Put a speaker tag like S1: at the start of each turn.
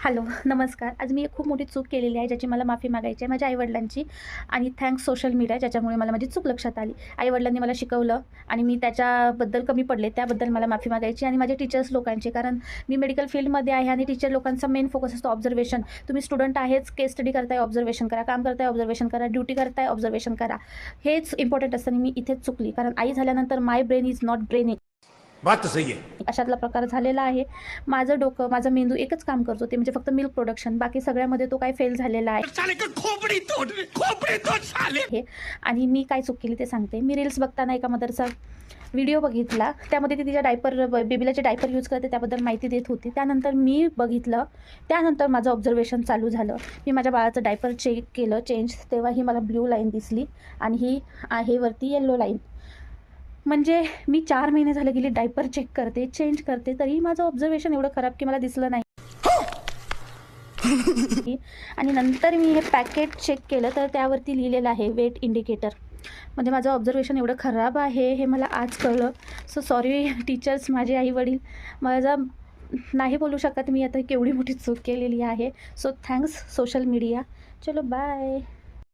S1: Hello, नमस्कार. आज मी एक खूप मोठी चूक केलेली आहे, ज्याची मला माफी मागायची आहे माझ्या आई-वडिलांची आणि थँक्स सोशल मीडिया, ज्याच्यामुळे मला माझी चूक लक्षात आली. आई-वडिलांनी मला शिकवलं आणि मी त्याच्याबद्दल कमी पडले, त्याबद्दल मला माफी मागायची आणि माझे टीचर्स लोकांची. कारण मी मेडिकल फील्डमध्ये आहे आणि टीचर लोकांचा मेन फोकस असतो ऑब्झर्वेशन. तुम्ही स्टुडंट आहेच, केस स्टडी करताय, ऑब्झर्वेशन करा, काम करताय, ऑब्झर्वेशन करा, ड्युटी करताय, ऑब्झर्वेशन करा. हेच इम्पॉर्टंट असतं आणि मी इथेच चुकली. कारण आई झाल्यानंतर माय ब्रेन इज नॉट ब्रेनिंग.
S2: बात तो सही है.
S1: अशातला प्रकार झालेला आहे. माझं डोकं, माझा मेंदू एकच काम करतो, ते म्हणजे फक्त मिल्क प्रोडक्शन. बाकी सगळ्यामध्ये तो काय फेल झालेला
S2: साले का खोपड़ी तोड़ साले.
S1: आहे. आणि मी काय चूक केली ते सांगते. मी रील्स बघताना एका मदरचा व्हिडिओ बघितला. त्यामध्ये ती तिच्या बेबीला जे डायपर यूज करते त्याबद्दल माहिती देत होती. त्यानंतर मी बघितलं. त्यानंतर माझं ऑब्झर्वेशन चालू झालं. मी माझ्या बाळाचं डायपर चेक केलं, तेव्हा ही मला ब्ल्यू लाईन दिसली आणि ही आहे वरती येलो लाईन. म्हणजे मी 4 महिने झाले गेली डायपर चेक करते, चेंज करते, तरीही माझं ऑब्झर्वेशन एवढं खराब की मला दिसलं नाही. आणि नंतर मी हे पॅकेट चेक केलं तर त्यावरती लिहिलेलं आहे वेट इंडिकेटर. म्हणजे माझं ऑब्झर्वेशन एवढं खराब आहे हे मला आज कळलं. सो सॉरी टीचर्स, माझे आई-वडील. माझा नाही बोलू शकत मी आता केवढी मोठी चूक केलेली आहे. So thanks social media. चलो बाय.